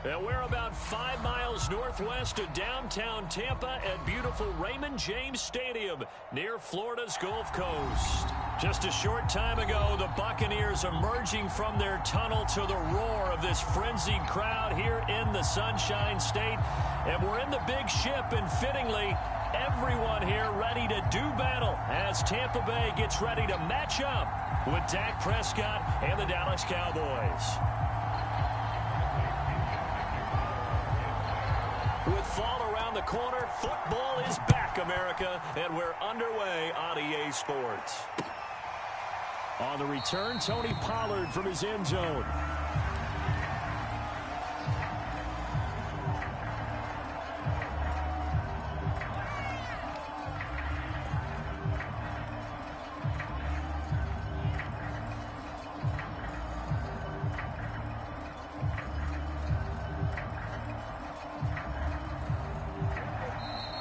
And we're about 5 miles northwest of downtown Tampa at beautiful Raymond James Stadium near Florida's Gulf Coast. Just a short time ago, the Buccaneers emerging from their tunnel to the roar of this frenzied crowd here in the Sunshine State. And we're in the big ship, and fittingly, everyone here ready to do battle as Tampa Bay gets ready to match up with Dak Prescott and the Dallas Cowboys. With fall around the corner, football is back, America, and we're underway on EA Sports. On the return, Tony Pollard from his end zone.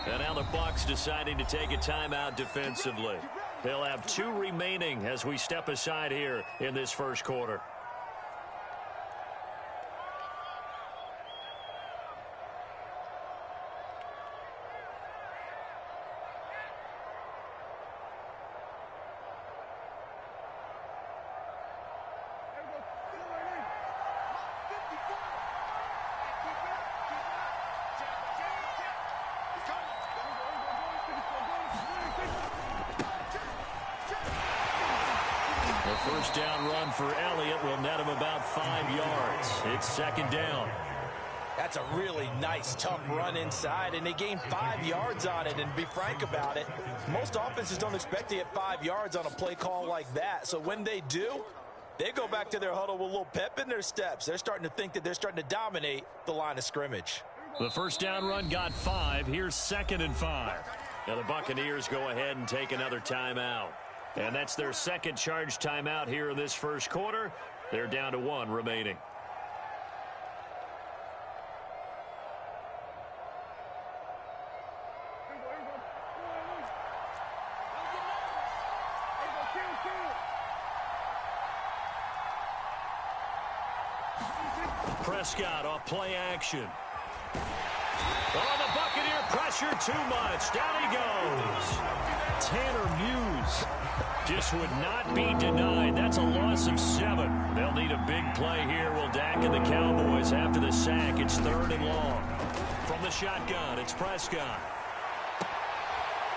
And now the Bucs deciding to take a timeout defensively. They'll have 2 remaining as we step aside here in this first quarter. First down run for Elliott will net him about 5 yards. It's second down. That's a really nice, tough run inside, and they gained 5 yards on it. And be frank about it, most offenses don't expect to get 5 yards on a play call like that. So when they do, they go back to their huddle with a little pep in their steps. They're starting to think that they're starting to dominate the line of scrimmage. The first down run got 5. Here's 2nd and 5. Now the Buccaneers go ahead and take another timeout. And that's their second charge timeout here in this first quarter. They're down to 1 remaining. Prescott off play action. Oh, the Buccaneer pressure too much. Down he goes. Tanner Muse just would not be denied. That's a loss of 7. They'll need a big play here. Will Dak and the Cowboys after the sack. It's 3rd and long. From the shotgun, it's Prescott.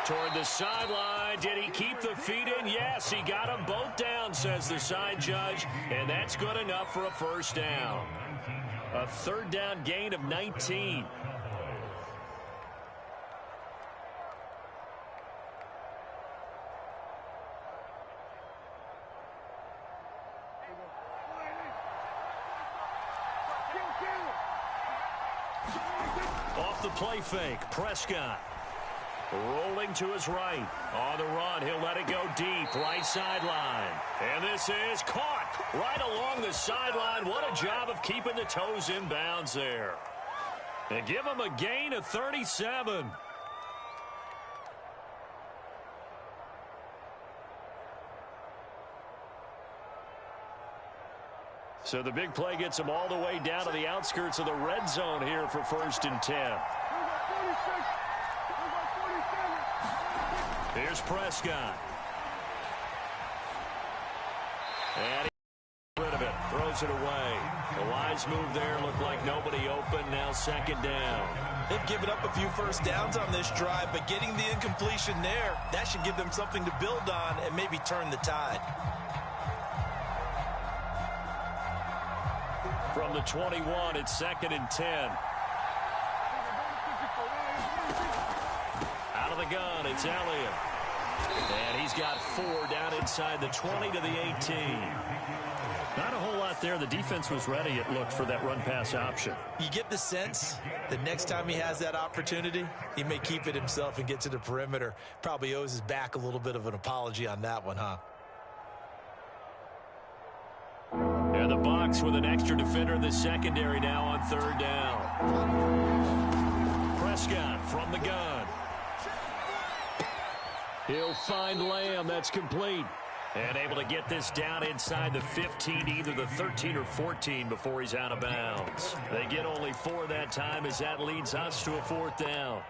Toward the sideline. Did he keep the feet in? Yes, he got them both down, says the side judge. And that's good enough for a first down. A 3rd down gain of 19. Off the play fake, Prescott rolling to his right. On the run, he'll let it go deep, right sideline. And this is caught right along the sideline. What a job of keeping the toes in bounds there. And give him a gain of 37. So the big play gets him all the way down to the outskirts of the red zone here for 1st and 10. Here's Prescott. And he gets rid of it. Throws it away. The wise move there. Looked like nobody open. Now 2nd down. They've given up a few first downs on this drive, but getting the incompletion there, that should give them something to build on and maybe turn the tide. From the 21, it's 2nd and 10. Out of the gun, it's Elliott. And he's got 4 down inside the 20 to the 18. Not a whole lot there. The defense was ready, it looked, for that run-pass option. You get the sense that next time he has that opportunity, he may keep it himself and get to the perimeter. Probably owes his back a little bit of an apology on that one, huh? And the Bucs with an extra defender in the secondary now on 3rd down. Prescott from the gun. He'll find Lamb. That's complete. And able to get this down inside the 15, either the 13 or 14 before he's out of bounds. They get only 4 that time as that leads us to a 4th down.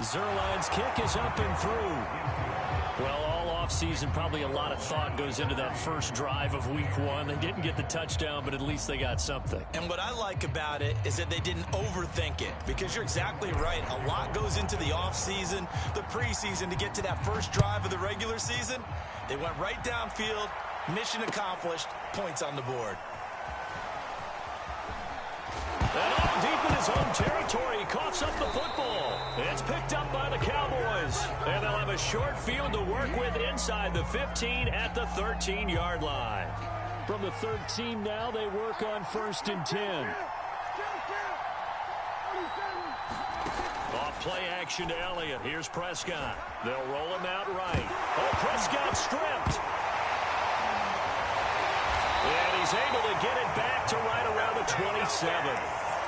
Zerline's kick is up and through. Well, all offseason, probably a lot of thought goes into that first drive of week 1. They didn't get the touchdown, but at least they got something. And what I like about it is that they didn't overthink it, because you're exactly right. A lot goes into the offseason, the preseason, to get to that first drive of the regular season. They went right downfield, mission accomplished, points on the board. And all deep in his own territory, he coughs up the football. It's picked up by the Cowboys. And they'll have a short field to work with inside the 15 at the 13-yard line. From the 13 now, they work on 1st and 10. Off play action to Elliott. Here's Prescott. They'll roll him out right. Oh, Prescott stripped. And he's able to get it back to right around the 27.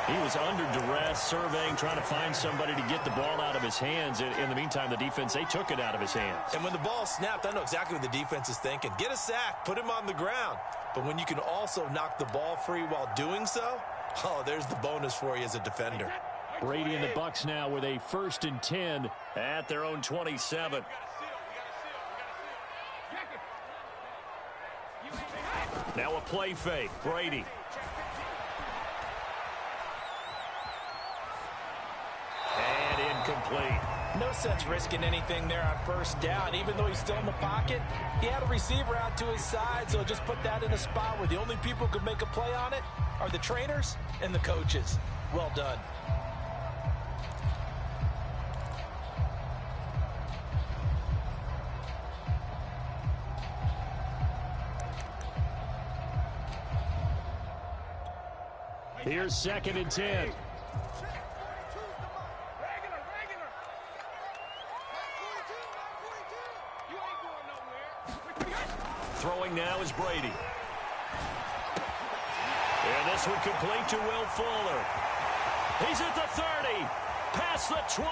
He was under duress, surveying, trying to find somebody to get the ball out of his hands. In the meantime, the defense, they took it out of his hands. And when the ball snapped, I know exactly what the defense is thinking. Get a sack, put him on the ground. But when you can also knock the ball free while doing so, oh, there's the bonus for you as a defender. Brady and the Bucs now with a 1st and 10 at their own 27. Now a play fake. Brady. And incomplete. No sense risking anything there on 1st down. Even though he's still in the pocket, he had a receiver out to his side, so just put that in a spot where the only people who can make a play on it are the trainers and the coaches. Well done. Here's 2nd and 10. Throwing now is Brady. And this one complete to Will Fuller. He's at the 30. Past the 20.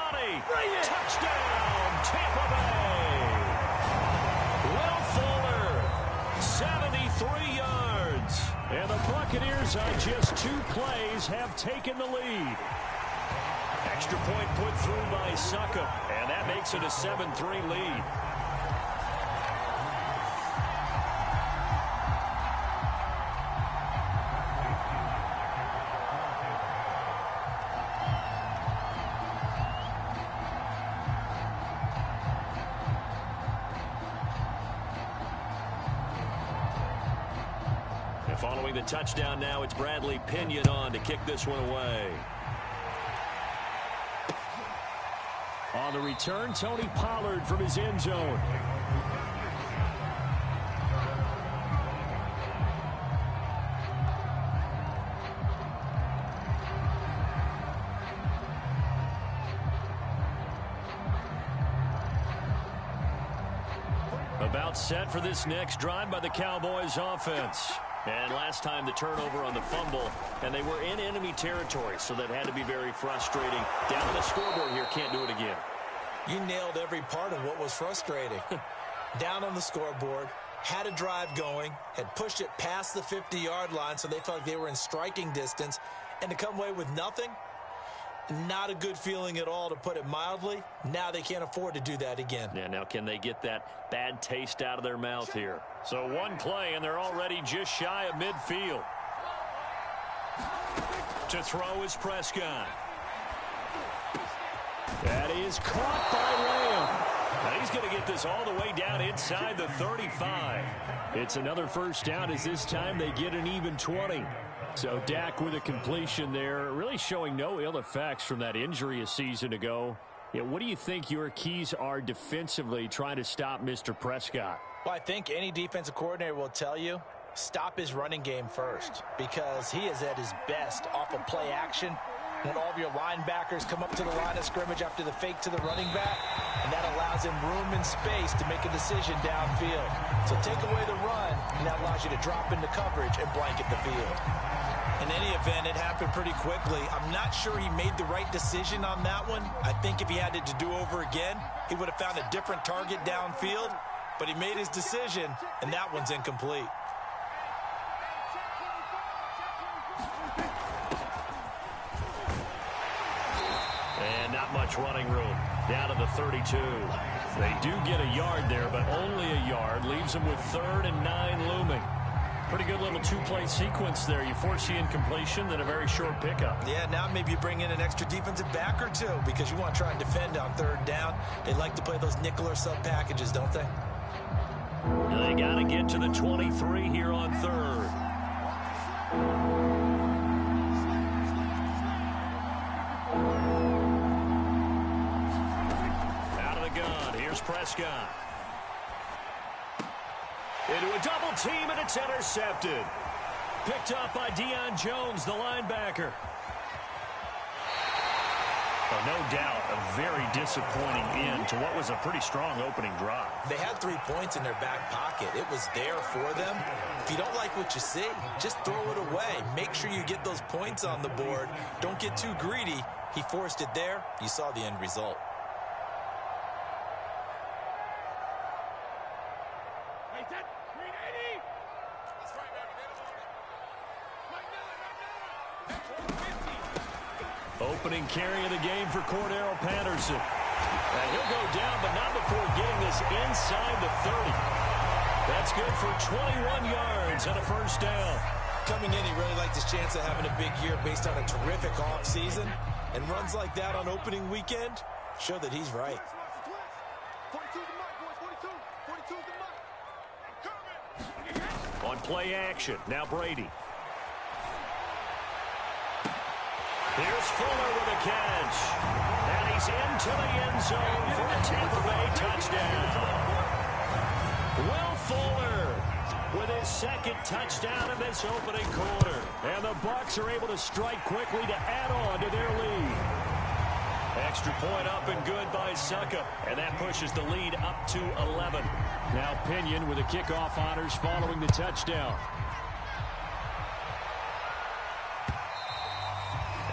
Touchdown, Tampa Bay. Will Fuller, 73 yards. And the Buccaneers on just 2 plays have taken the lead. Extra point put through by Succop. And that makes it a 7-3 lead. Following the touchdown now, it's Bradley Pinion on to kick this one away. On the return, Tony Pollard from his end zone. About set for this next drive by the Cowboys offense. And last time the turnover on the fumble, and they were in enemy territory, so that had to be very frustrating. Down on the scoreboard here, can't do it again. You nailed every part of what was frustrating. Down on the scoreboard, had a drive going, had pushed it past the 50-yard line, so they felt like they were in striking distance, and to come away with nothing, not a good feeling at all, to put it mildly. Now they can't afford to do that again. Yeah, now can they get that bad taste out of their mouth here? So one play, and they're already just shy of midfield. To throw is Prescott. That is caught by Lamb. Now he's going to get this all the way down inside the 35. It's another 1st down, as this time they get an even 20. So Dak with a completion there, really showing no ill effects from that injury a season ago. Yeah, what do you think your keys are defensively trying to stop Mr. Prescott? Well, I think any defensive coordinator will tell you, stop his running game first, because he is at his best off of play action when all of your linebackers come up to the line of scrimmage after the fake to the running back, and that allows him room and space to make a decision downfield. So take away the run, and that allows you to drop into coverage and blanket the field. In any event, it happened pretty quickly. I'm not sure he made the right decision on that one. I think if he had it to do over again, he would have found a different target downfield, but he made his decision, and that one's incomplete. And not much running room. Down to the 32. They do get a yard there, but only a yard. Leaves them with 3rd and 9 looming. Pretty good little two-play sequence there. You force the incompletion, then a very short pickup. Yeah, now maybe you bring in an extra defensive back or two because you want to try and defend on 3rd down. They like to play those nickel or sub packages, don't they? They got to get to the 23 here on 3rd. Out of the gun, here's Prescott. Into a double team, and it's intercepted. Picked up by Deion Jones, the linebacker. Oh, no doubt, a very disappointing end to what was a pretty strong opening drive. They had 3 points in their back pocket. It was there for them. If you don't like what you see, just throw it away. Make sure you get those points on the board. Don't get too greedy. He forced it there. You saw the end result. Opening carry of the game for Cordero Patterson. And he'll go down, but not before getting this inside the 30. That's good for 21 yards and a 1st down. Coming in, he really liked his chance of having a big year based on a terrific offseason. And runs like that on opening weekend show that he's right. On play action, now Brady. Here's Fuller with a catch. And he's into the end zone for a Tampa Bay touchdown. Will Fuller with his 2nd touchdown in this opening quarter. And the Bucs are able to strike quickly to add on to their lead. Extra point up and good by Succa. And that pushes the lead up to 11. Now Pinion with the kickoff honors following the touchdown.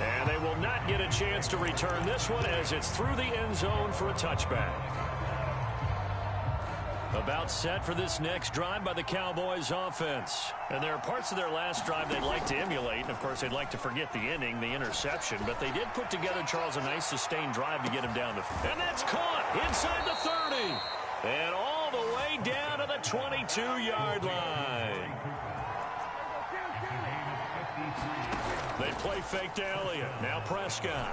And they will not get a chance to return this one as it's through the end zone for a touchback. About set for this next drive by the Cowboys offense. And there are parts of their last drive they'd like to emulate. And, of course, they'd like to forget the inning, the interception. But they did put together, Charles, a nice sustained drive to get him down the field. And that's caught inside the 30. And all the way down to the 22-yard line. They play fake to Elliott. Now Prescott.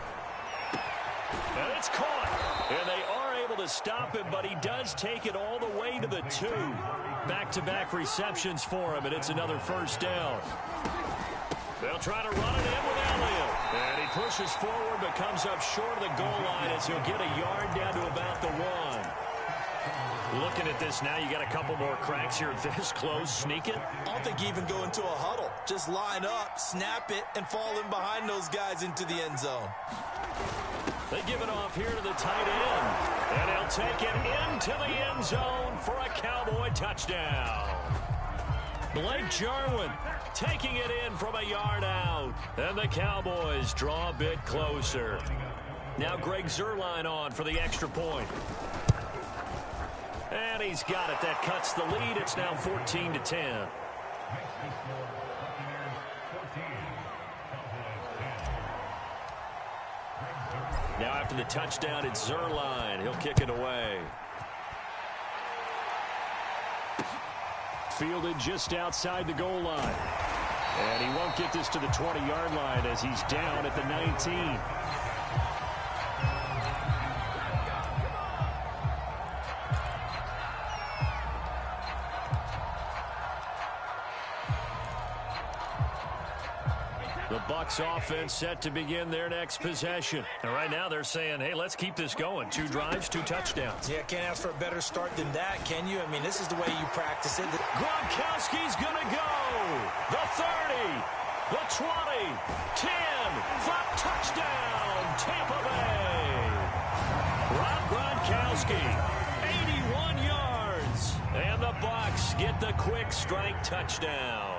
And it's caught. And they are able to stop him, but he does take it all the way to the 2. Back-to-back receptions for him, and it's another 1st down. They'll try to run it in with Elliott. And he pushes forward, but comes up short of the goal line as he'll get a yard down to about the 1. Looking at this now, you got a couple more cracks here this close. Sneak it. I don't think you even go into a huddle. Just line up, snap it, and fall in behind those guys into the end zone. They give it off here to the tight end. And he'll take it into the end zone for a Cowboy touchdown. Blake Jarwin taking it in from a yard out. And the Cowboys draw a bit closer. Now Greg Zuerlein on for the extra point. And he's got it. That cuts the lead. It's now 14-10. Now after the touchdown, it's Zuerlein. He'll kick it away. Fielded just outside the goal line. And he won't get this to the 20-yard line as he's down at the 19. The Bucs offense set to begin their next possession. And right now they're saying, hey, let's keep this going. 2 drives, 2 touchdowns. Yeah, can't ask for a better start than that, can you? I mean, this is the way you practice it. Gronkowski's going to go. The 30. The 20, 10, 5, touchdown, Tampa Bay. Rob Gronkowski, 81 yards. And the Bucs get the quick strike touchdown.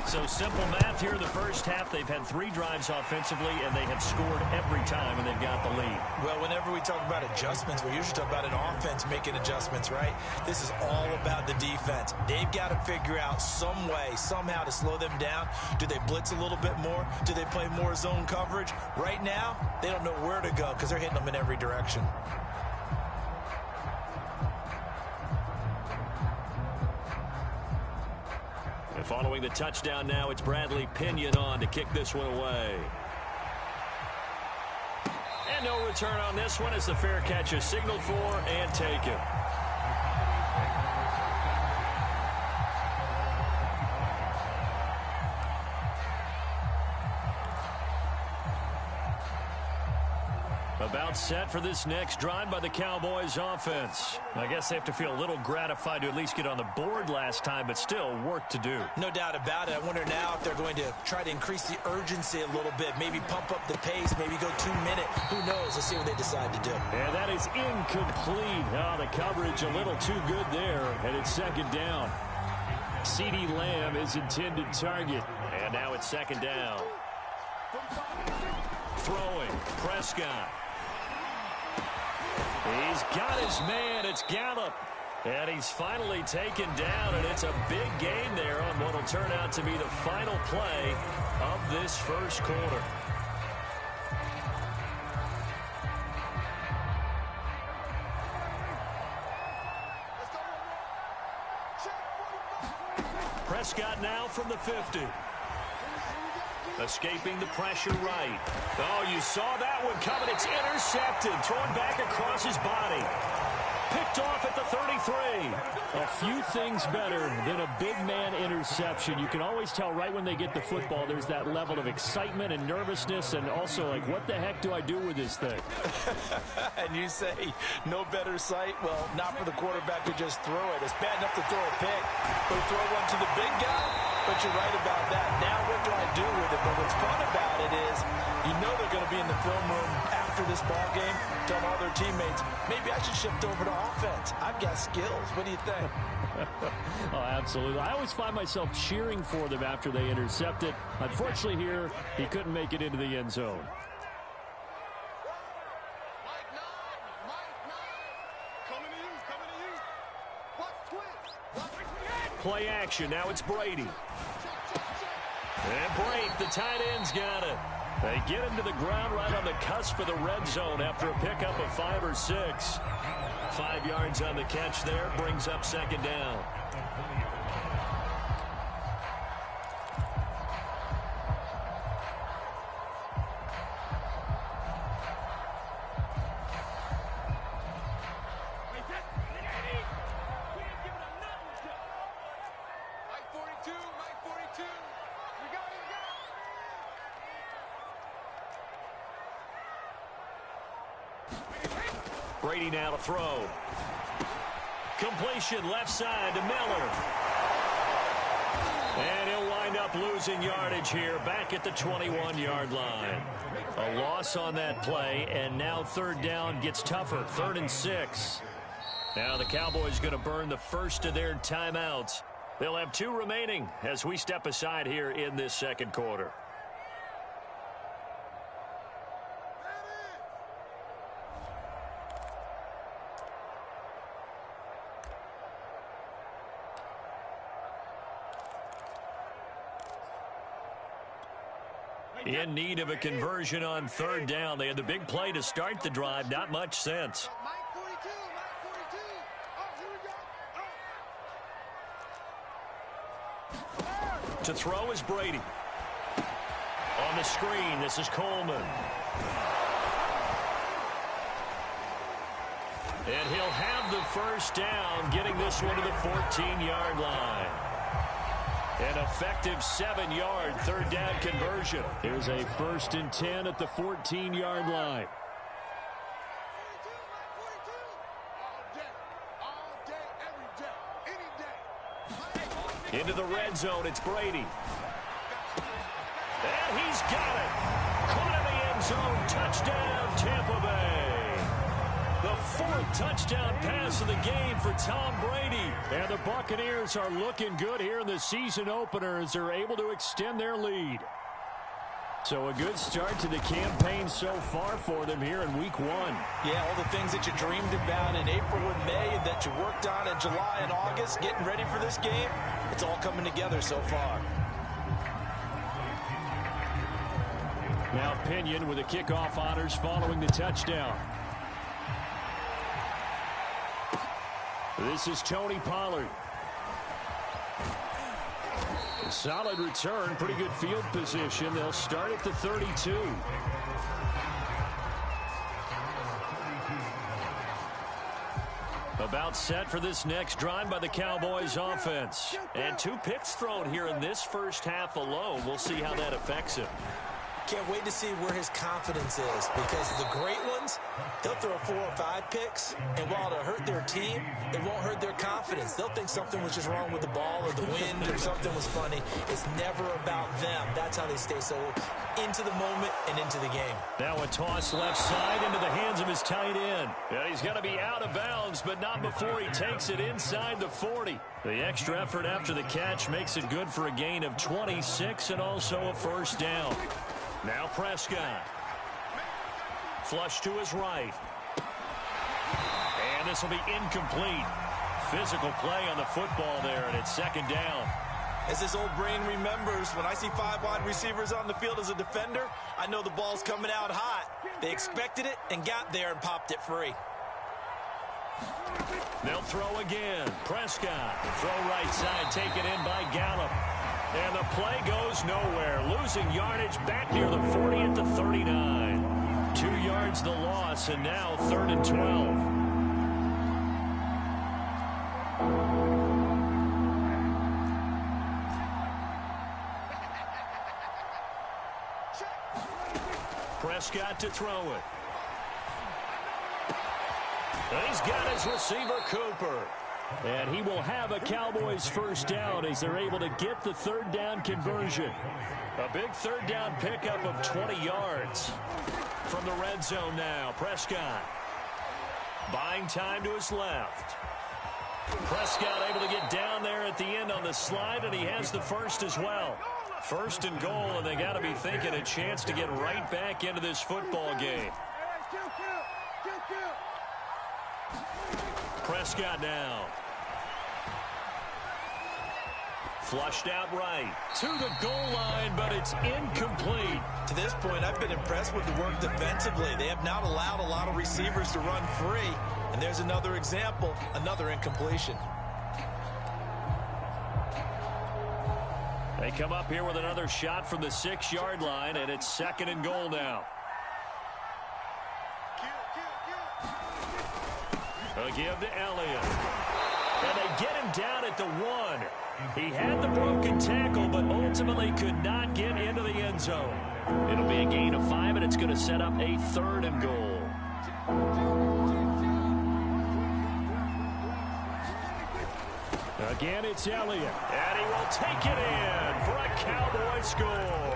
So simple math here in the first half. They've had 3 drives offensively, and they have scored every time, and they've got the lead. Well, whenever we talk about adjustments, we usually talk about an offense making adjustments, right? This is all about the defense. They've got to figure out some way, somehow to slow them down. Do they blitz a little bit more? Do they play more zone coverage? Right now, they don't know where to go because they're hitting them in every direction. And following the touchdown now, it's Bradley Pinion on to kick this one away. And no return on this one as the fair catch is signaled for and taken. About set for this next drive by the Cowboys offense. I guess they have to feel a little gratified to at least get on the board last time, but still work to do. No doubt about it. I wonder now if they're going to try to increase the urgency a little bit, maybe pump up the pace, maybe go 2 minute. Who knows? Let's see what they decide to do. And that is incomplete. Oh, the coverage a little too good there, and it's second down. CeeDee Lamb is intended target, and now it's second down. Throwing, Prescott. He's got his man. It's Gallup. And he's finally taken down, and it's a big gain there on what will turn out to be the final play of this first quarter. Prescott now from the 50. Escaping the pressure right. Oh, you saw that one coming. It's intercepted. Thrown back across his body. Picked off at the 33. A few things better than a big man interception. You can always tell right when they get the football, there's that level of excitement and nervousness, and also like, what the heck do I do with this thing? And you say no better sight? Well, not for the quarterback to just throw it. It's bad enough to throw a pick, but throw one to the big guy? But you're right about that. Now what do I do with it? But what's fun about it is you know they're going to be in the film room after this ball game telling all their teammates, maybe I should shift over to offense. I've got skills. What do you think? Oh, absolutely. I always find myself cheering for them after they intercept it. Unfortunately here, he couldn't make it into the end zone. Play action. Now it's Brady. And Brady, the tight end's got it. They get him to the ground right on the cusp of the red zone after a pickup of 5 or 6. 5 yards on the catch there. Brings up second down. Brady now to throw. Completion left side to Miller. And he'll wind up losing yardage here back at the 21-yard line. A loss on that play, and now third down gets tougher. 3rd and 6. Now the Cowboys going to burn the first of their timeouts. They'll have 2 remaining as we step aside here in this second quarter. In need of a conversion on third down. They had the big play to start the drive. Not much sense. To throw is Brady. On the screen, this is Coleman. And he'll have the first down, getting this one to the 14-yard line. An effective 7-yard third down conversion. Here's a 1st and 10 at the 14-yard line. Into the red zone, it's Brady. And he's got it. Caught in the end zone. Touchdown, Tampa Bay. The fourth touchdown pass of the game for Tom Brady. And the Buccaneers are looking good here in the season opener as they're able to extend their lead. So a good start to the campaign so far for them here in week 1. Yeah, all the things that you dreamed about in April and May and that you worked on in July and August, getting ready for this game, it's all coming together so far. Now Pinion with the kickoff honors following the touchdown. This is Tony Pollard. Solid return, pretty good field position. They'll start at the 32. About set for this next drive by the Cowboys offense. And 2 picks thrown here in this first half alone. We'll see how that affects him. Can't wait to see where his confidence is, because the great ones, they'll throw 4 or 5 picks, and while it'll hurt their team, it won't hurt their confidence. They'll think something was just wrong with the ball or the wind or something was funny. It's never about them. That's how they stay so into the moment and into the game. Now a toss left side into the hands of his tight end. Yeah, he's going to be out of bounds, but not before he takes it inside the 40. The extra effort after the catch makes it good for a gain of 26 and also a first down. Now Prescott. Flush to his right. And this will be incomplete. Physical play on the football there, and it's second down. As this old brain remembers, when I see 5 wide receivers on the field as a defender, I know the ball's coming out hot. They expected it and got there and popped it free. They'll throw again. Prescott. Throw right side, taken in by Gallup. And the play goes nowhere. Losing yardage back near the 40 at the 39. 2 yards the loss, and now 3rd and 12. Prescott to throw it. And he's got his receiver, Cooper. And he will have a Cowboys first down as they're able to get the 3rd down conversion. A big 3rd down pickup of 20 yards. From the red zone now, Prescott. Buying time to his left. Prescott able to get down there at the end on the slide, and he has the first as well. 1st and goal, and they got to be thinking a chance to get right back into this football game. Prescott now. Flushed out right to the goal line, but it's incomplete. To this point, I've been impressed with the work defensively. They have not allowed a lot of receivers to run free. And there's another example, another incompletion. They come up here with another shot from the 6-yard line, and it's 2nd and goal now. A give to Elliott. And they get him down at the 1. He had the broken tackle, but ultimately could not get into the end zone. It'll be a gain of 5, and it's going to set up a 3rd and goal. Again, it's Elliott. And he will take it in for a Cowboy score.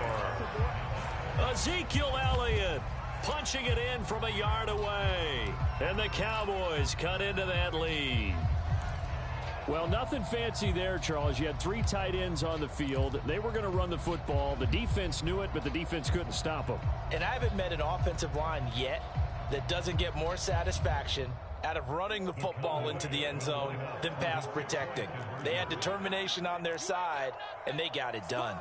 Ezekiel Elliott punching it in from a yard away. And the Cowboys cut into that lead. Well, nothing fancy there, Charles. You had 3 tight ends on the field. They were going to run the football. The defense knew it, but the defense couldn't stop them. And I haven't met an offensive line yet that doesn't get more satisfaction out of running the football into the end zone than pass protecting. They had determination on their side, and they got it done.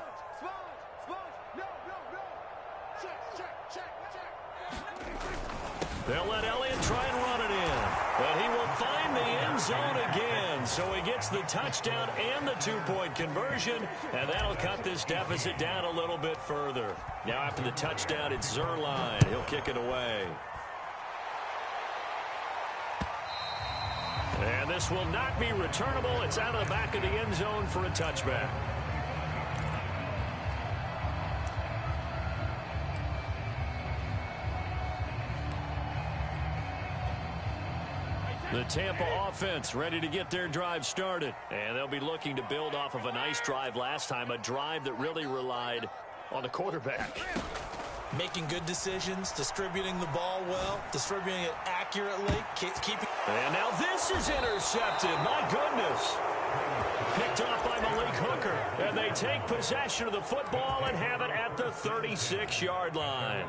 They'll let Elliott try and run it in. But he will find the end zone again. So he gets the touchdown and the 2-point conversion. And that'll cut this deficit down a little bit further. Now after the touchdown, it's Zerline. He'll kick it away. And this will not be returnable. It's out of the back of the end zone for a touchback. The Tampa offense ready to get their drive started. And they'll be looking to build off of a nice drive last time, a drive that really relied on the quarterback. Making good decisions, distributing the ball well, distributing it accurately, keeping... And now this is intercepted. My goodness. Picked off by Malik Hooker. And they take possession of the football and have it at the 36-yard line.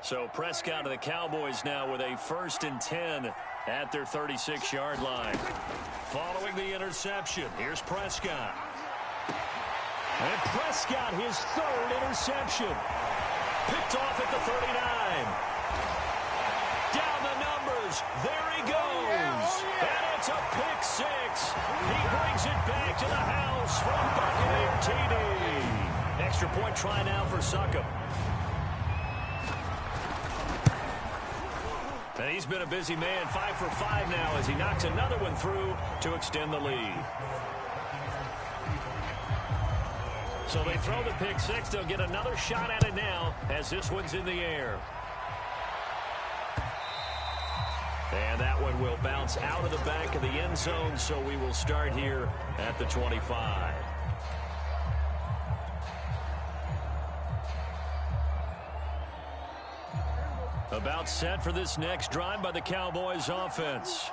So Prescott of the Cowboys now with a 1st and 10 at their 36-yard line. Following the interception, here's Prescott. And Prescott, his 3rd interception. Picked off at the 39. Down the numbers. There he goes. And it's a pick 6. He brings it back to the house from Buccaneer TD. Extra point try now for Succop. And he's been a busy man, 5 for 5 now as he knocks another one through to extend the lead. So they throw the pick 6. They'll get another shot at it now as this one's in the air. And that one will bounce out of the back of the end zone, so we will start here at the 25. About set for this next drive by the Cowboys offense.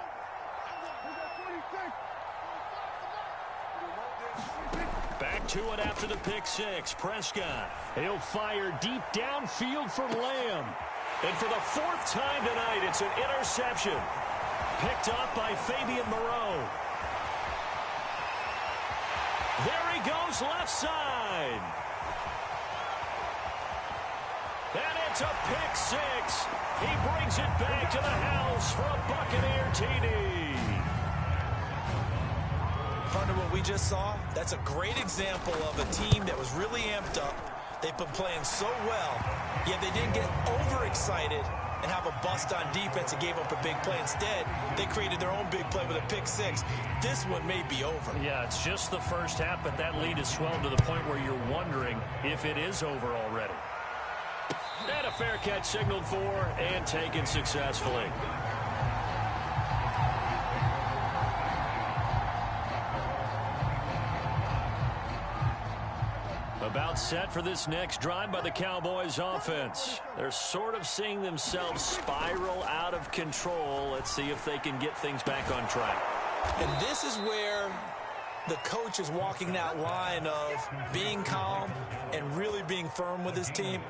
Back to it after the pick 6. Prescott. He'll fire deep downfield for Lamb. And for the 4th time tonight, it's an interception. Picked up by Fabian Moreau. There he goes, left side. And it's a pick 6. He brings it back to the house for a Buccaneer TD. Partner, what we just saw, that's a great example of a team that was really amped up. They've been playing so well, yet they didn't get overexcited and have a bust on defense and gave up a big play. Instead, they created their own big play with a pick 6. This one may be over. Yeah, it's just the first half, but that lead has swelled to the point where you're wondering if it is over already. And a fair catch signaled for and taken successfully. About set for this next drive by the Cowboys offense. They're sort of seeing themselves spiral out of control. Let's see if they can get things back on track. And this is where the coach is walking that line of being calm and really being firm with his team.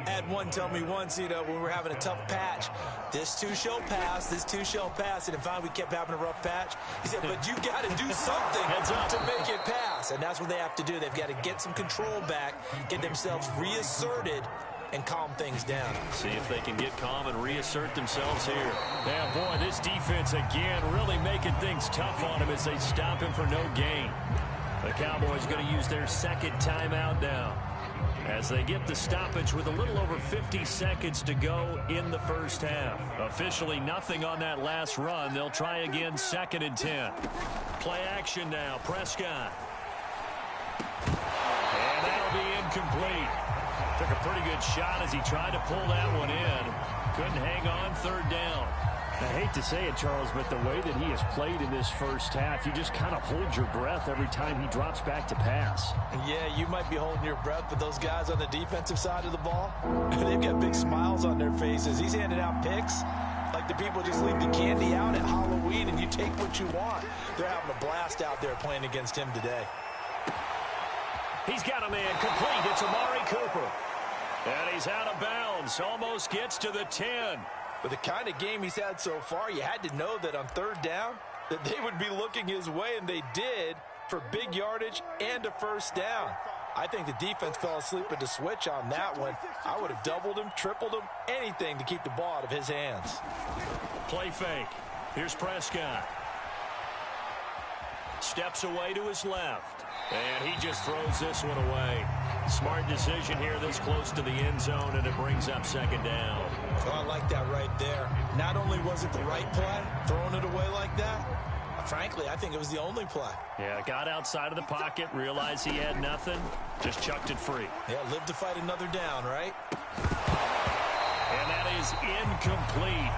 I had one tell me once, when we were having a tough patch, this too shall pass, this too shall pass. And finally we kept having a rough patch. He said, but you got to do something to make it pass. And that's what they have to do. They've got to get some control back, get themselves reasserted, and calm things down. See if they can get calm and reassert themselves here. Yeah, boy, this defense again really making things tough on him as they stop him for no gain. The Cowboys going to use their 2nd timeout now as they get the stoppage with a little over 50 seconds to go in the first half. Officially nothing on that last run. They'll try again 2nd and 10. Play action now. Prescott. And that'll be incomplete. Took a pretty good shot as he tried to pull that one in. Couldn't hang on 3rd down. I hate to say it, Charles, but the way that he has played in this first half, you just kind of hold your breath every time he drops back to pass. Yeah, you might be holding your breath, but those guys on the defensive side of the ball, they've got big smiles on their faces. He's handing out picks like the people just leave the candy out at Halloween and you take what you want. They're having a blast out there playing against him today. He's got a man complete. It's Amari Cooper. And he's out of bounds. Almost gets to the 10. With the kind of game he's had so far, you had to know that on 3rd down, that they would be looking his way, and they did, for big yardage and a 1st down. I think the defense fell asleep at the switch on that one. I would have doubled him, tripled him, anything to keep the ball out of his hands. Play fake. Here's Prescott. Steps away to his left. And he just throws this one away. Smart decision here this close to the end zone, and it brings up 2nd down. Oh, I like that right there. Not only was it the right play, throwing it away like that, frankly, I think it was the only play. Yeah, got outside of the pocket, realized he had nothing, just chucked it free. Yeah, live to fight another down, right? And that is incomplete.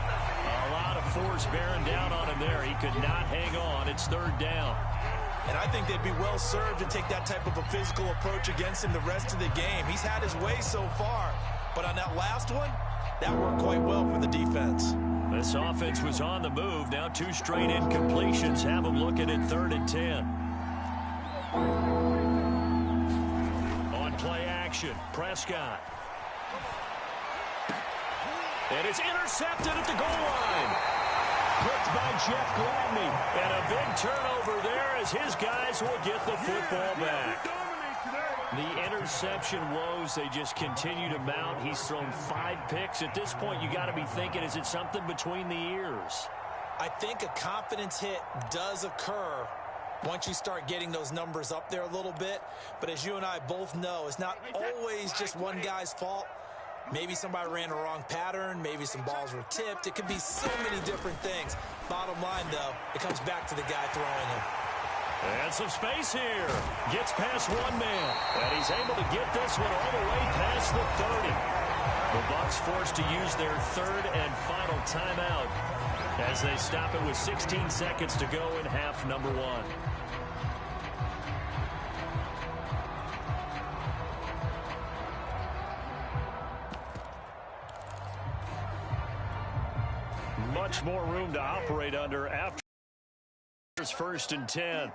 A lot of force bearing down on him there. He could not hang on. It's third down. And I think they'd be well served to take that type of a physical approach against him the rest of the game. He's had his way so far, but on that last one, that worked quite well for the defense. This offense was on the move. Now 2 straight incompletions have them looking at 3rd and 10. On play action, Prescott. And it's intercepted at the goal line. Picked by Jeff Gladney. And a big turnover there as his guys will get the football back. The interception woes, they just continue to mount. He's thrown 5 picks. At this point, you got to be thinking, is it something between the ears? I think a confidence hit does occur once you start getting those numbers up there a little bit. But as you and I both know, it's not always just one guy's fault. Maybe somebody ran a wrong pattern. Maybe some balls were tipped. It could be so many different things. Bottom line, though, it comes back to the guy throwing him. And some space here. Gets past one man. And he's able to get this one all the way past the 30. The Bucs forced to use their 3rd and final timeout as they stop it with 16 seconds to go in half number 1. Much more room to operate under after 1st and 10.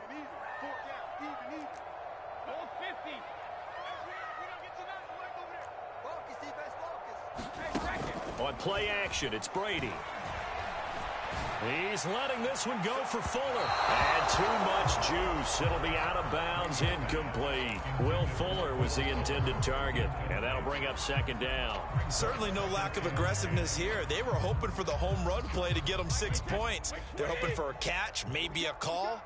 On play action, it's Brady. He's letting this one go for Fuller. And too much juice. It'll be out of bounds, incomplete. Will Fuller was the intended target, and that'll bring up 2nd down. Certainly no lack of aggressiveness here. They were hoping for the home run play to get them 6 points. They're hoping for a catch, maybe a call,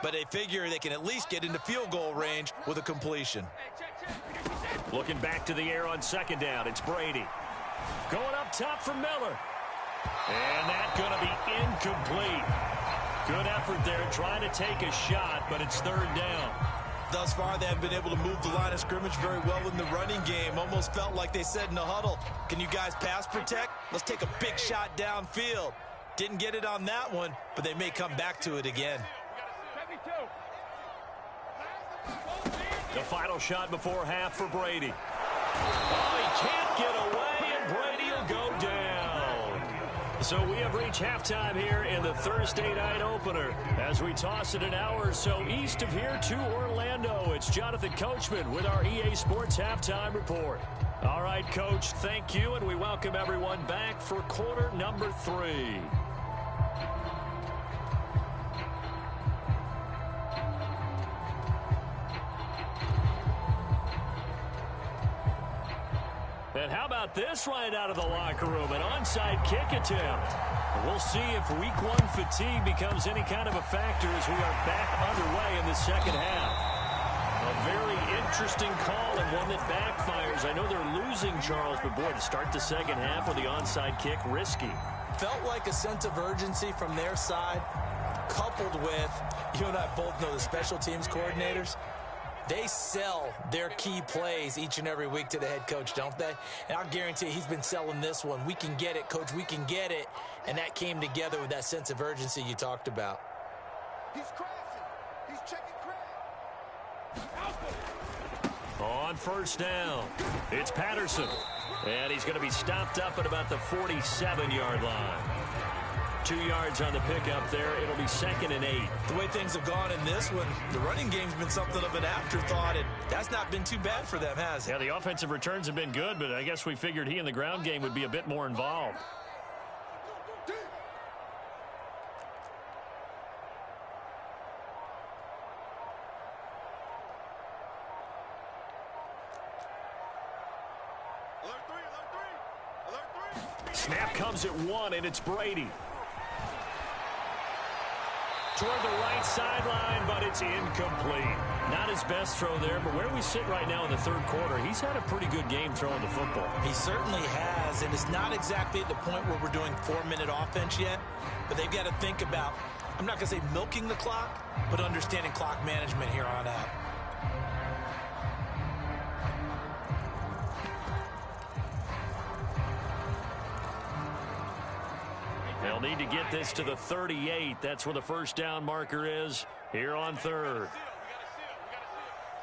but they figure they can at least get into field goal range with a completion. Looking back to the air on 2nd down, it's Brady. Going up top for Miller. And that's going to be incomplete. Good effort there trying to take a shot, but it's 3rd down. Thus far, they haven't been able to move the line of scrimmage very well in the running game. Almost felt like they said in the huddle, can you guys pass protect? Let's take a big shot downfield. Didn't get it on that one, but they may come back to it again. The final shot before half for Brady. Oh, he can't get away, and Brady will go down. So we have reached halftime here in the Thursday night opener. As we toss it an hour or so east of here to Orlando, it's Jonathan Coachman with our EA Sports Halftime Report. All right, Coach, thank you, and we welcome everyone back for quarter number 3. And how about this right out of the locker room? An onside kick attempt. We'll see if week 1 fatigue becomes any kind of a factor as we are back underway in the 2nd half. A very interesting call and one that backfires. I know they're losing, Charles, but boy, to start the 2nd half with the onside kick, risky. Felt like a sense of urgency from their side, coupled with, you and I both know the special teams coordinators. They sell their key plays each and every week to the head coach, don't they? And I'll guarantee he's been selling this one. We can get it, coach. We can get it. And that came together with that sense of urgency you talked about. He's crashing. He's checking crash. On 1st down, it's Patterson. And he's going to be stopped up at about the 47-yard line. 2 yards on the pickup there. It'll be 2nd and 8. The way things have gone in this one, the running game's been something of an afterthought, and that's not been too bad for them, has it? Yeah, the offensive returns have been good, but I guess we figured he in the ground game would be a bit more involved. Snap comes at 1, and it's Brady. Toward the right sideline, but it's incomplete. Not his best throw there, but where we sit right now in the 3rd quarter, he's had a pretty good game throwing the football. He certainly has, and it's not exactly at the point where we're doing 4-minute offense yet, but they've got to think about, I'm not going to say milking the clock, but understanding clock management here on out. They'll They'll need to get this to the 38. That's where the first down marker is here on third.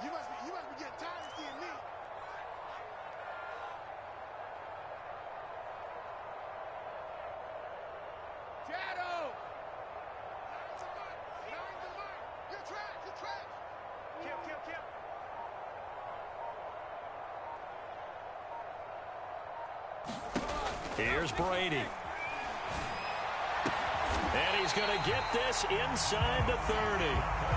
You must be getting tired of seeing me. Shadow! You're trash! You're trash! Kill. Here's Brady. And he's going to get this inside the 30.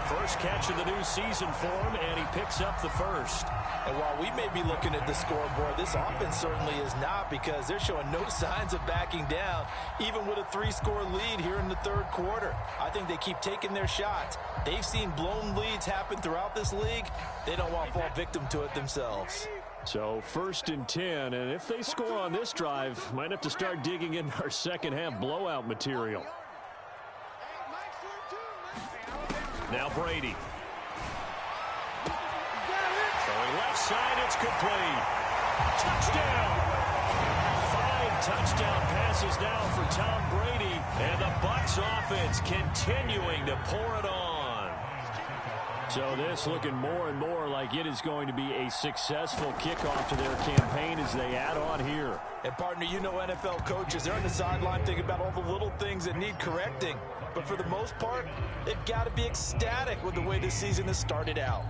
First catch of the new season for him, and he picks up the first. And while we may be looking at the scoreboard, this offense certainly is not, because they're showing no signs of backing down, even with a 3-score lead here in the third quarter. I think they keep taking their shots. They've seen blown leads happen throughout this league. They don't want to fall victim to it themselves. So 1st and 10, and if they score on this drive, might have to start digging in our second half blowout material. Now Brady. Throwing left side, it's complete. Touchdown. 5 touchdown passes now for Tom Brady, and the Bucs offense continuing to pour it on. So this looking more and more like it is going to be a successful kickoff to their campaign as they add on here. And partner, you know NFL coaches, they're on the sideline thinking about all the little things that need correcting. But for the most part, they've got to be ecstatic with the way this season has started out.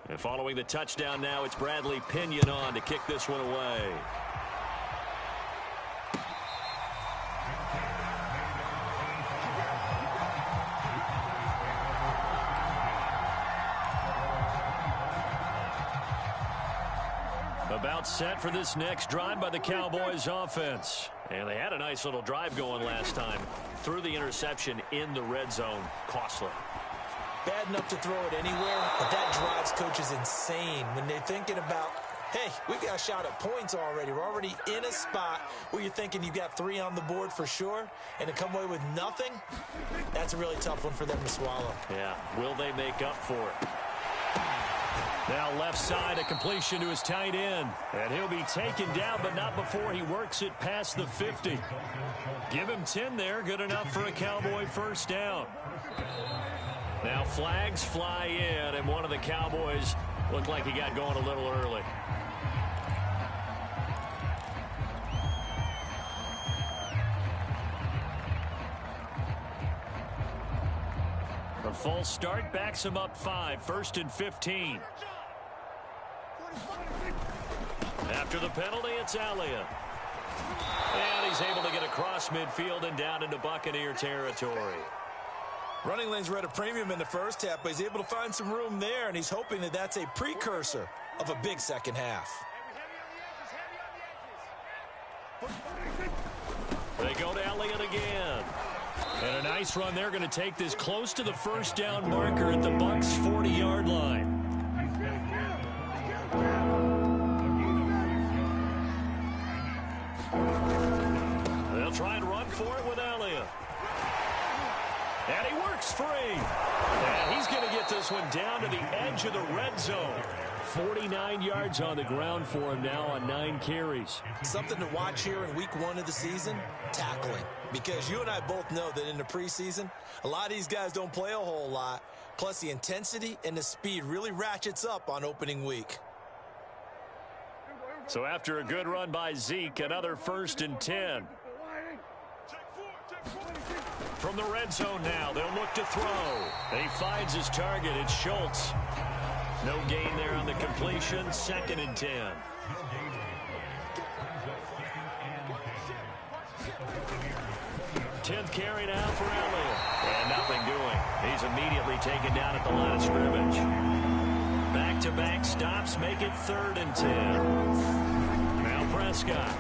And following the touchdown now, it's Bradley Pinion on to kick this one away. About set for this next drive by the Cowboys offense. And they had a nice little drive going last time. Threw the interception in the red zone. Costly. Bad enough to throw it anywhere, but that drives coaches insane when they're thinking about, hey, we've got a shot at points already. We're already in a spot where you're thinking you've got 3 on the board for sure, and to come away with nothing, that's a really tough one for them to swallow. Yeah, will they make up for it? Now left side, a completion to his tight end. And he'll be taken down, but not before he works it past the 50. Give him 10 there, good enough for a Cowboy first down. Now flags fly in, and one of the Cowboys looked like he got going a little early. The false start backs him up 5, 1st and 15. After the penalty, it's Elliott. And he's able to get across midfield and down into Buccaneer territory. Running lanes were at a premium in the first half, but he's able to find some room there, and he's hoping that that's a precursor of a big second half. They go to Elliott again. And a nice run. They're going to take this close to the first down marker at the Bucs' 40-yard line. They'll try and run for it with Elliott. And he works free. And he's going to get this one down to the edge of the red zone. 49 yards on the ground for him now on 9 carries. Something to watch here in week 1 of the season, tackling. Because you and I both know that in the preseason, a lot of these guys don't play a whole lot. Plus, the intensity and the speed really ratchets up on opening week. So after a good run by Zeke, another 1st and 10. From the red zone now, they'll look to throw. And he finds his target. It's Schultz. No gain there on the completion. 2nd and 10. Tenth carry now for Elliott. And nothing doing. He's immediately taken down at the line of scrimmage. Back-to-back stops make it 3rd and 10. Now Prescott.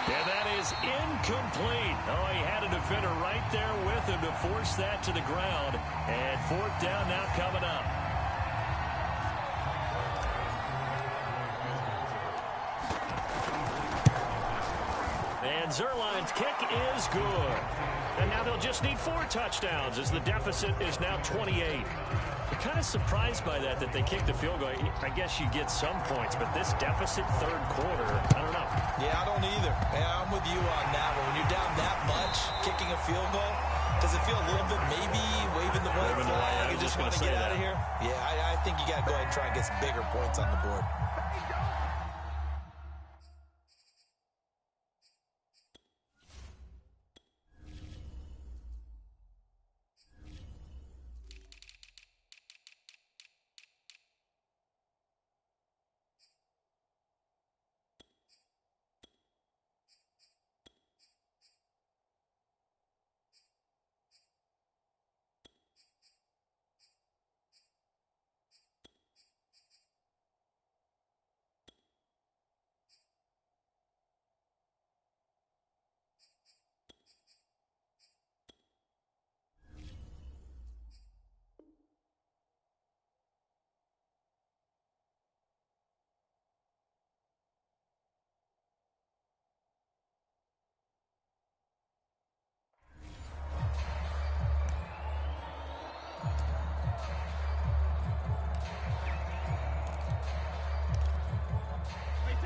And that is incomplete. Oh, he had a defender right there with him to force that to the ground. And 4th down now coming up. And Zerline's kick is good. And now they'll just need 4 touchdowns as the deficit is now 28. I'm kind of surprised by that they kicked the field goal. I guess you get some points, but this deficit third quarter, I don't know. Yeah, I don't either. Yeah, I'm with you on that one. When you're down that much, kicking a field goal, does it feel a little bit maybe waving the white flag and just want to get out of here? Yeah, I think you got to go ahead and try and get some bigger points on the board.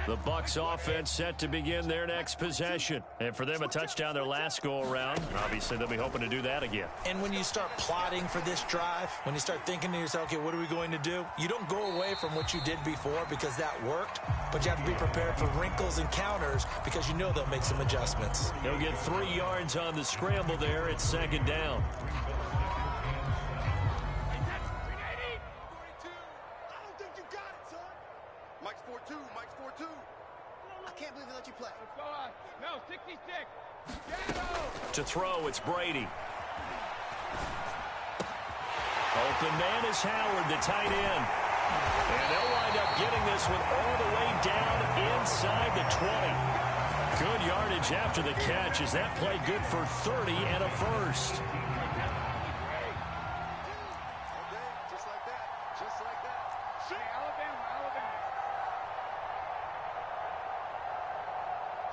The Bucs offense set to begin their next possession. And for them, a touchdown their last go-around. Obviously, they'll be hoping to do that again. And when you start plotting for this drive, when you start thinking to yourself, okay, what are we going to do? You don't go away from what you did before because that worked, but you have to be prepared for wrinkles and counters because you know they'll make some adjustments. They'll get 3 yards on the scramble there. It's second down. To throw, it's Brady. Open man is Howard, the tight end. And they'll wind up getting this one all the way down inside the 20. Good yardage after the catch as that play good for 30 and a first. Just like that. Just like that. Hey, Alabama.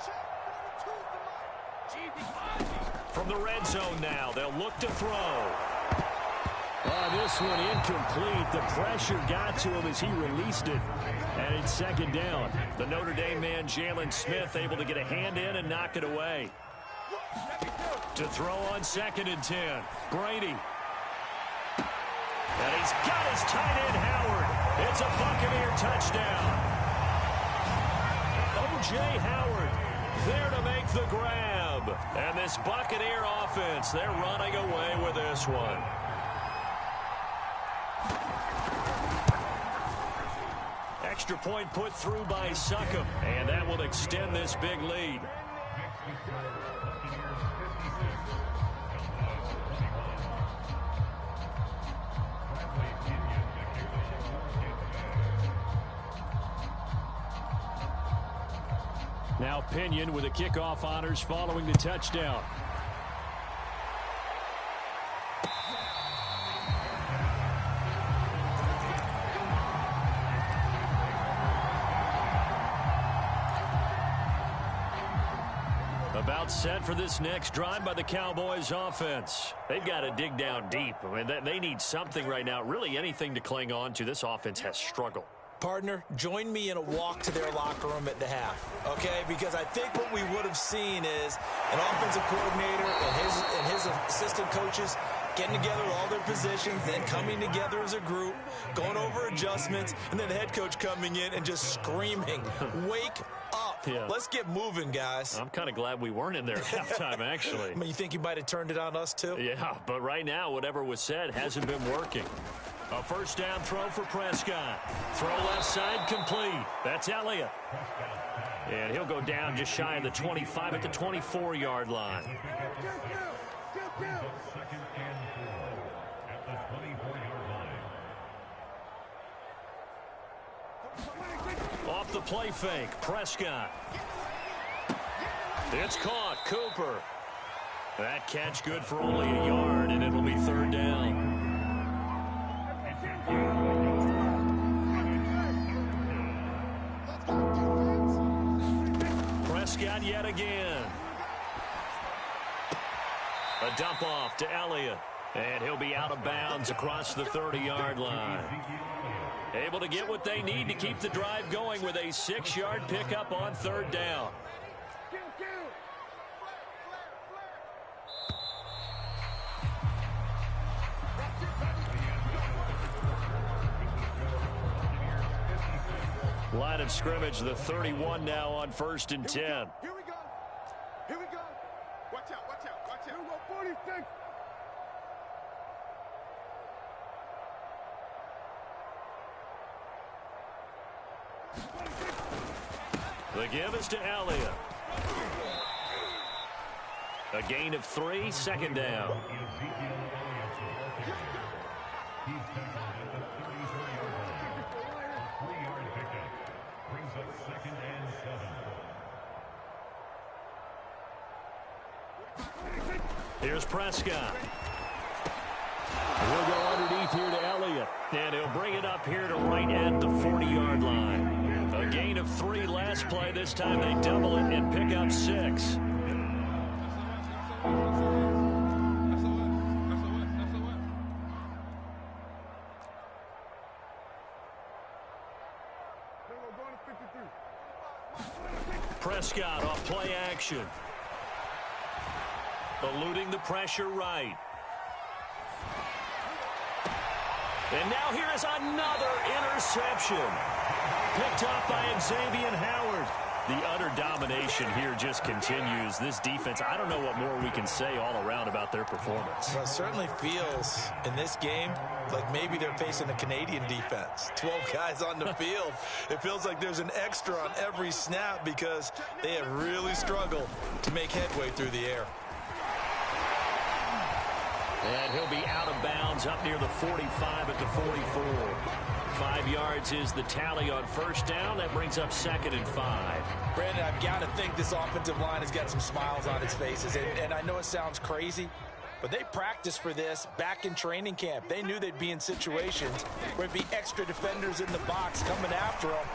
Check. From the red zone now, they'll look to throw. This one incomplete. The pressure got to him as he released it. And it's second down. The Notre Dame man, Jalen Smith, able to get a hand in and knock it away. To throw on 2nd and 10. Brady. And he's got his tight end, Howard. It's a Buccaneer touchdown. O.J. Howard there to make the grab. And this Buccaneer offense, they're running away with this one. Extra point put through by Succop, and that will extend this big lead. Now Pinion with the kickoff honors following the touchdown. About set for this next drive by the Cowboys offense. They've got to dig down deep. I mean, they need something right now, really anything to cling on to. This offense has struggled. Partner, join me in a walk to their locker room at the half, okay? Because I think what we would have seen is an offensive coordinator and his assistant coaches getting together with all their positions, then coming together as a group, going over adjustments, and then the head coach coming in and just screaming, wake up. Yeah. Let's get moving, guys. I'm kind of glad we weren't in there at halftime, actually. I mean, you think you might have turned it on us, too? Yeah, but right now, whatever was said hasn't been working. A first down throw for Prescott. Throw left side complete. That's Elliott. And he'll go down just shy of the 25 at the 24-yard line. Off the play fake, Prescott. It's caught, Cooper. That catch good for only a yard, and it'll be third down. Prescott yet again. A dump off to Elliott. And he'll be out of bounds across the 30-yard line. Able to get what they need to keep the drive going with a 6-yard pickup on 3rd down. Line of scrimmage, the 31 now on 1st and 10. Here we go. Here we go. Watch out, watch out, watch out. 46. The give is to Elliott. A gain of 3, 2nd down. Here's Prescott. He'll go underneath here to Elliott. And he'll bring it up here to right at the 40-yard line. A gain of 3 last play. This time they double it and pick up 6. Prescott off play action. Eluding the pressure right. And now here is another interception. Picked up by Xavier Howard. The utter domination here just continues. This defense, I don't know what more we can say all around about their performance. Well, it certainly feels in this game like maybe they're facing a Canadian defense. 12 guys on the field. It feels like there's an extra on every snap because they have really struggled to make headway through the air. And he'll be out of bounds up near the 45 at the 44. 5 yards is the tally on 1st down. That brings up 2nd and 5. Brandon, I've got to think this offensive line has got some smiles on its faces. And I know it sounds crazy, but they practiced for this back in training camp. They knew they'd be in situations where there'd be extra defenders in the box coming after them,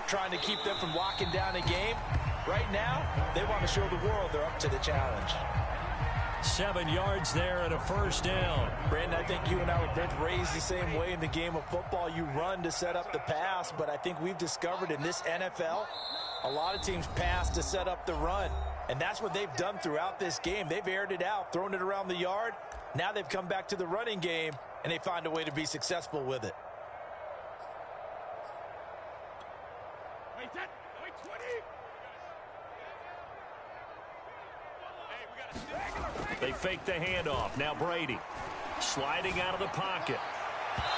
trying to keep them from locking down a game. Right now, they want to show the world they're up to the challenge. 7 yards there and a 1st down. Brandon, I think you and I were both raised the same way in the game of football. You run to set up the pass, but I think we've discovered in this NFL, a lot of teams pass to set up the run. And that's what they've done throughout this game. They've aired it out, thrown it around the yard. Now they've come back to the running game, and they find a way to be successful with it. They fake the handoff. Now Brady sliding out of the pocket.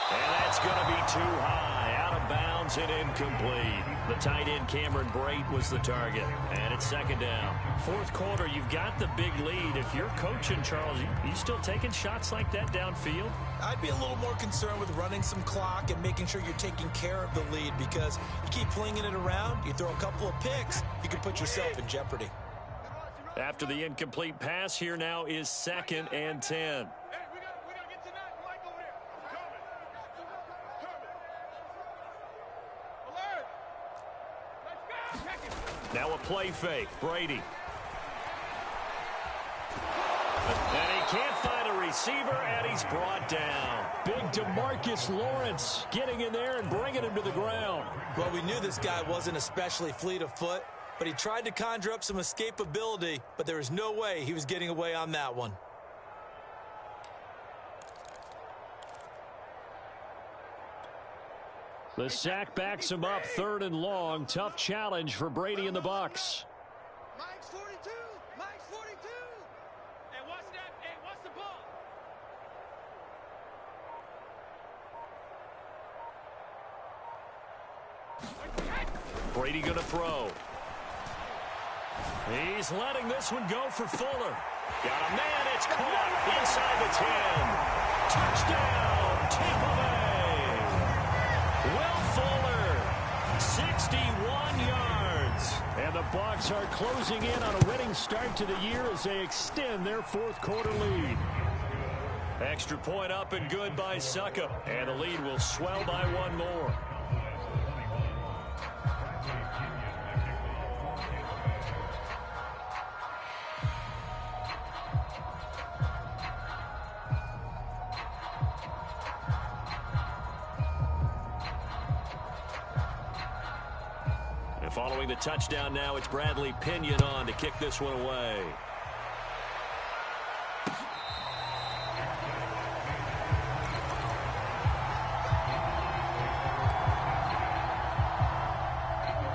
And that's going to be too high. Out of bounds and incomplete. The tight end Cameron Brate was the target. And it's 2nd down. 4th quarter, you've got the big lead. If you're coaching, Charles, you still taking shots like that downfield? I'd be a little more concerned with running some clock and making sure you're taking care of the lead, because you keep flinging it around, you throw a couple of picks, you can put yourself in jeopardy. After the incomplete pass, here now is 2nd and 10. Now a play fake. Brady. And he can't find a receiver, and he's brought down. Big DeMarcus Lawrence getting in there and bringing him to the ground. Well, we knew this guy wasn't especially fleet of foot, but he tried to conjure up some escapability, but there was no way he was getting away on that one. The sack backs him up, 3rd and long. Tough challenge for Brady and the Bucs. Mike's 42. Mike's 42. Hey, what's that? Hey, what's the ball? Brady going to throw. He's letting this one go for Fuller. Got a man. It's caught inside the 10. Touchdown, Tampa Bay. Will Fuller, 61 yards. And the Bucs are closing in on a winning start to the year as they extend their 4th quarter lead. Extra point up and good by Suckup. And the lead will swell by 1 more. Following the touchdown now, it's Bradley Pinion on to kick this one away.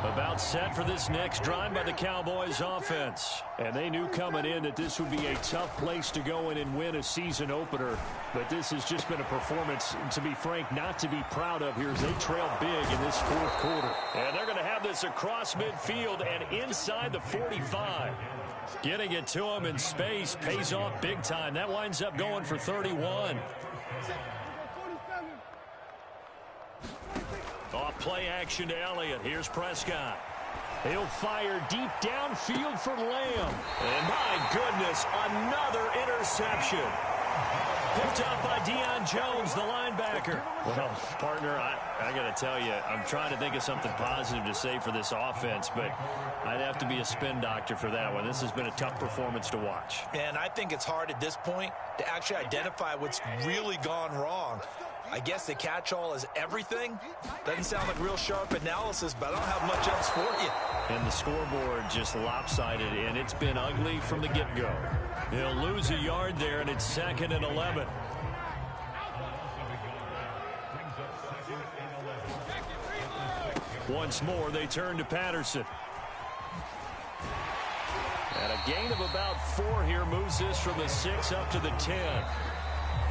About set for this next drive by the Cowboys offense. And they knew coming in that this would be a tough place to go in and win a season opener. But this has just been a performance, to be frank, not to be proud of here as they trail big in this fourth quarter. And they're going to have this across midfield and inside the 45. Getting it to him in space pays off big time. That winds up going for 31. Off play action to Elliott. Here's Prescott. He'll fire deep downfield for Lamb. And my goodness, another interception. Picked up by Deion Jones, the linebacker. Well, partner, I got to tell you, I'm trying to think of something positive to say for this offense, but I'd have to be a spin doctor for that one. This has been a tough performance to watch. And I think it's hard at this point to actually identify what's really gone wrong. I guess the catch-all is everything. Doesn't sound like real sharp analysis, but I don't have much else for you. And the scoreboard just lopsided, and it's been ugly from the get-go. He'll lose a yard there, and it's 2nd and 11. Once more, they turn to Patterson. And a gain of about 4 here moves this from the 6 up to the 10.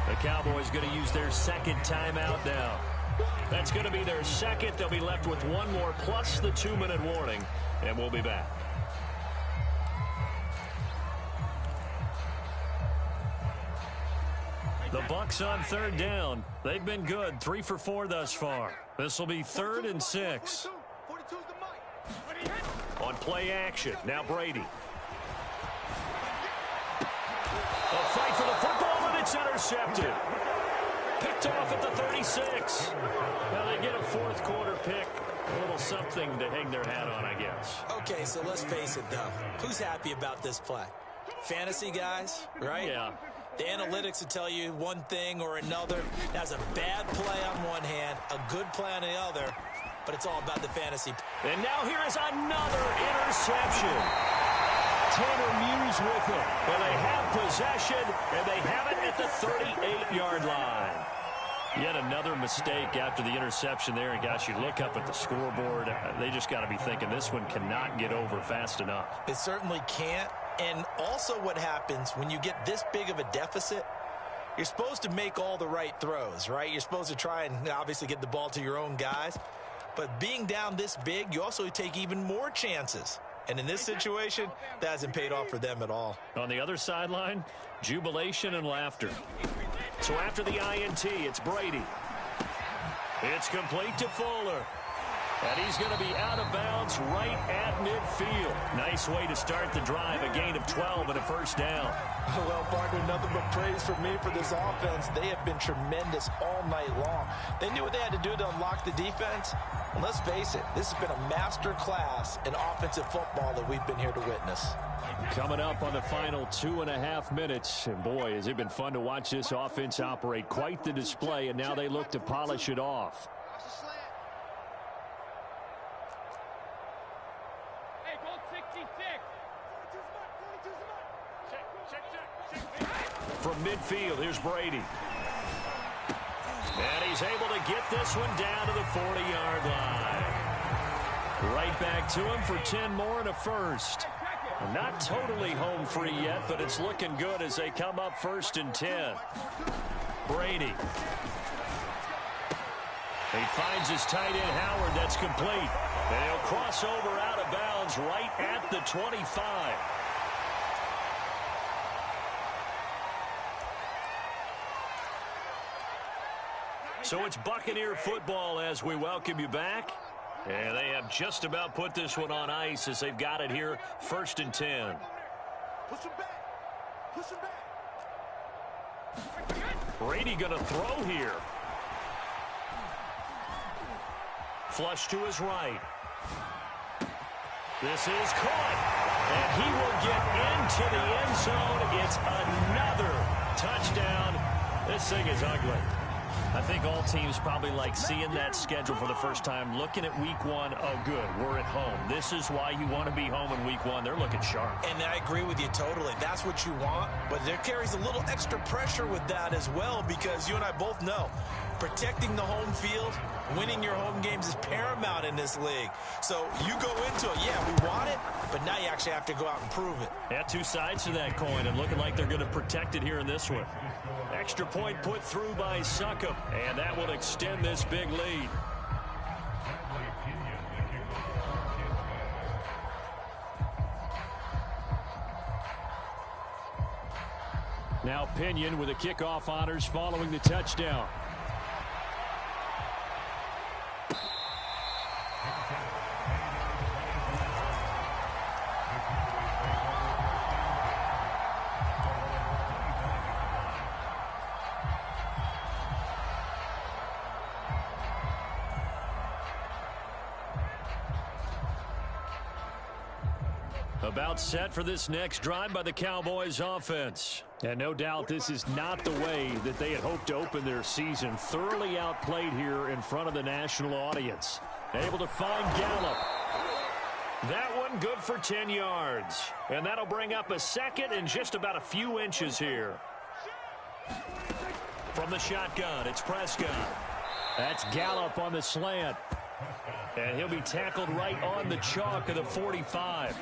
The Cowboys going to use their second timeout now. That's going to be their second. They'll be left with one more plus the 2-minute warning, and we'll be back. The Bucs on 3rd down. They've been good, 3 for 4 thus far. This will be 3rd and 6. On play action, now Brady. A fight for the football, and it's intercepted. Picked off at the 36. Now they get a fourth quarter pick. A little something to hang their hat on, I guess. Okay, so let's face it, though. Who's happy about this play? Fantasy guys, right? Yeah. The analytics will tell you one thing or another. That's a bad play on one hand, a good play on the other, but it's all about the fantasy. And now here is another interception. Tanner Muse with it. And they have possession, and they have it at the 38-yard line. Yet another mistake after the interception there. And, gosh, you look up at the scoreboard. They just got to be thinking this one cannot get over fast enough. It certainly can't. And also what happens when you get this big of a deficit, you're supposed to make all the right throws, right? You're supposed to try and obviously get the ball to your own guys. But being down this big, you also take even more chances. And in this situation, that hasn't paid off for them at all. On the other sideline, jubilation and laughter. So after the INT, it's Brady. It's complete to Fuller. And he's going to be out of bounds right at midfield. Nice way to start the drive, a gain of 12 and a first down. Well, partner, nothing but praise from me for this offense. They have been tremendous all night long. They knew what they had to do to unlock the defense. And let's face it, this has been a master class in offensive football that we've been here to witness. Coming up on the final 2.5 minutes. And boy, has it been fun to watch this offense operate. Quite the display, and now they look to polish it off. From midfield, here's Brady. And he's able to get this one down to the 40-yard line. Right back to him for 10 more and a first. Not totally home free yet, but it's looking good as they come up 1st and 10. Brady. He finds his tight end, Howard. That's complete. And he'll cross over out of bounds right at the 25. So it's Buccaneer football as we welcome you back. And they have just about put this one on ice as they've got it here, 1st and 10. Push him back. Push him back. Brady going to throw here. Flush to his right. This is caught. And he will get into the end zone. It's another touchdown. This thing is ugly. I think all teams probably like seeing that schedule for the first time, looking at week one. Oh, good, we're at home. This is why you want to be home in week one. They're looking sharp. And I agree with you totally. That's what you want, but there carries a little extra pressure with that as well, because you and I both know protecting the home field, winning your home games is paramount in this league. So you go into it, yeah, we want it, but now you actually have to go out and prove it. Yeah, two sides to that coin, and looking like they're going to protect it here in this one. Extra point put through by Succop, and that will extend this big lead. Now Pinion with the kickoff honors following the touchdown. About set for this next drive by the Cowboys offense. And no doubt this is not the way that they had hoped to open their season. Thoroughly outplayed here in front of the national audience. Able to find Gallup. That one good for 10 yards. And that'll bring up a second and just about a few inches here. From the shotgun, it's Prescott. That's Gallup on the slant. And he'll be tackled right on the chalk of the 45.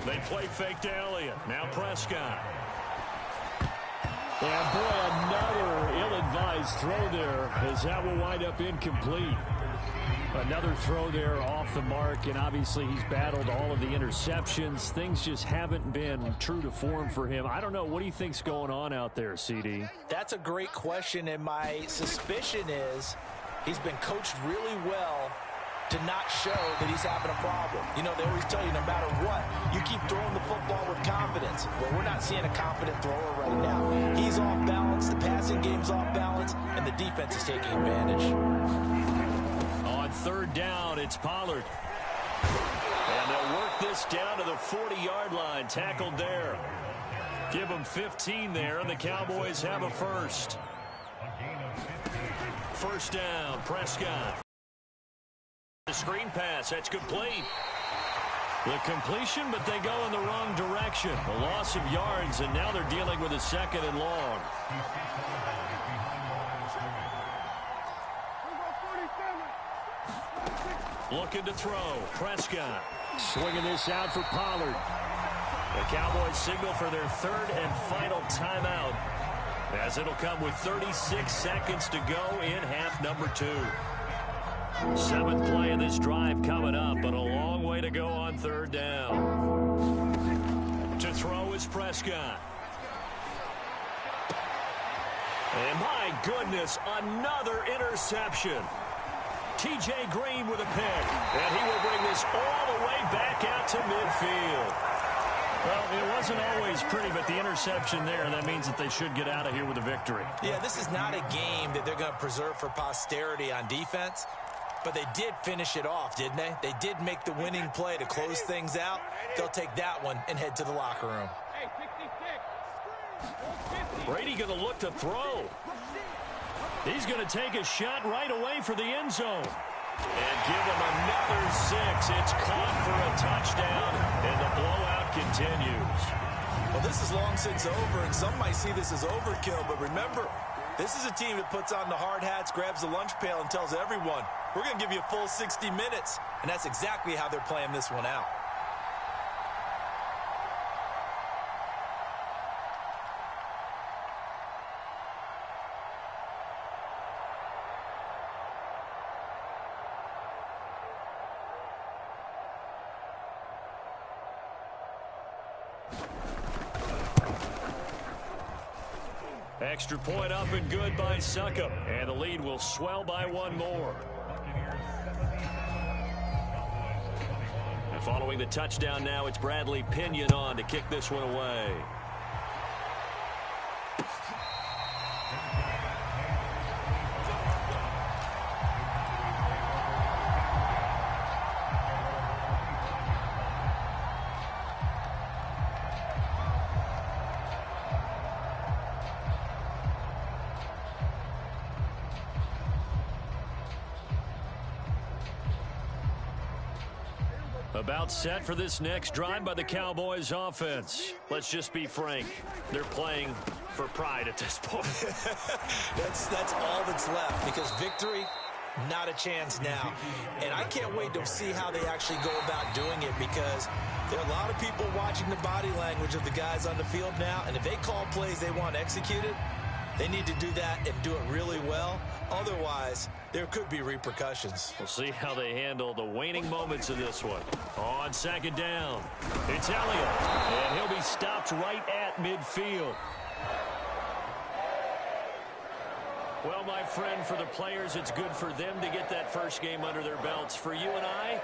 They play fake to Elliott. Now Prescott. And boy, another ill-advised throw there, as that will wind up incomplete. Another throw there off the mark, and obviously he's battled all of the interceptions. Things just haven't been true to form for him. I don't know. What do you think's going on out there, CD? That's a great question, and my suspicion is he's been coached really well to not show that he's having a problem. You know, they always tell you no matter what, you keep throwing the football with confidence. Well, we're not seeing a confident thrower right now. He's off balance, the passing game's off balance, and the defense is taking advantage. On third down, it's Pollard. And they'll work this down to the 40-yard line, tackled there. Give them 15 there, and the Cowboys have a first. First down, Prescott. The screen pass, that's complete. The completion, but they go in the wrong direction. A loss of yards, and now they're dealing with a second and long. Looking to throw, Prescott. Swinging this out for Pollard. The Cowboys signal for their third and final timeout, as it'll come with 36 seconds to go in half number 2. 7th play of this drive coming up, but a long way to go on third down. To throw is Prescott. And my goodness, another interception. T.J. Green with a pick, and he will bring this all the way back out to midfield. Well, it wasn't always pretty, but the interception there, that means that they should get out of here with a victory. Yeah, this is not a game that they're going to preserve for posterity on defense. But they did finish it off, didn't they? They did make the winning play to close things out. They'll take that one and head to the locker room. Brady going to look to throw. He's going to take a shot right away for the end zone. And give him another 6. It's caught for a touchdown, and the blowout continues. Well, this is long since over, and some might see this as overkill. But remember, this is a team that puts on the hard hats, grabs the lunch pail, and tells everyone, we're going to give you a full 60 minutes. And that's exactly how they're playing this one out. Extra point up and good by Succop. And the lead will swell by one more. And following the touchdown now, it's Bradley Pinion on to kick this one away. About set for this next drive by the Cowboys offense. Let's just be frank. They're playing for pride at this point. That's all that's left, because victory, not a chance now. And I can't wait to see how they actually go about doing it, because there are a lot of people watching the body language of the guys on the field now, and if they call plays they want executed, they need to do that and do it really well. Otherwise, there could be repercussions. We'll see how they handle the waning moments of this one. On second down, it's Elliott, and he'll be stopped right at midfield. Well, my friend, for the players, it's good for them to get that first game under their belts. For you and I,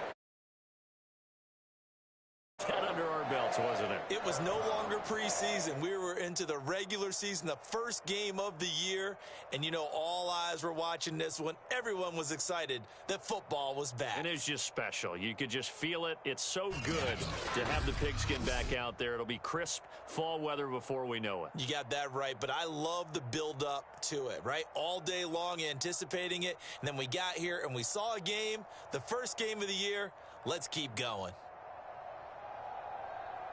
that under our belts, wasn't it? It was no longer preseason. We were into the regular season, the first game of the year. And, you know, all eyes were watching this one. Everyone was excited that football was back. And it's just special. You could just feel it. It's so good to have the pigskin back out there. It'll be crisp fall weather before we know it. You got that right, but I love the build-up to it, right? All day long anticipating it, and then we got here and we saw a game, the first game of the year. Let's keep going.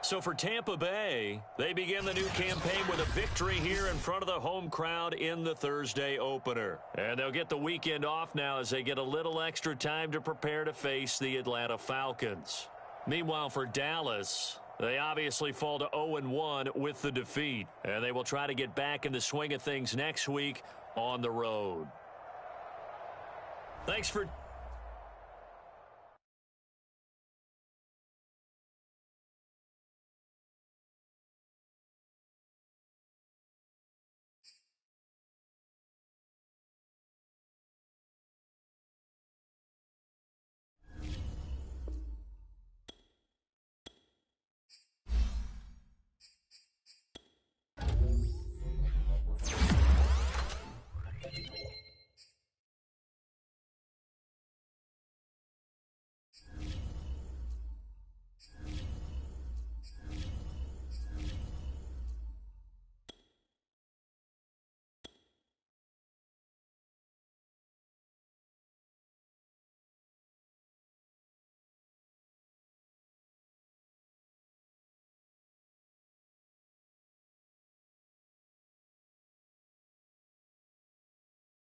So for Tampa Bay, they begin the new campaign with a victory here in front of the home crowd in the Thursday opener. And they'll get the weekend off now as they get a little extra time to prepare to face the Atlanta Falcons. Meanwhile, for Dallas, they obviously fall to 0-1 with the defeat. And they will try to get back in the swing of things next week on the road. Thanks for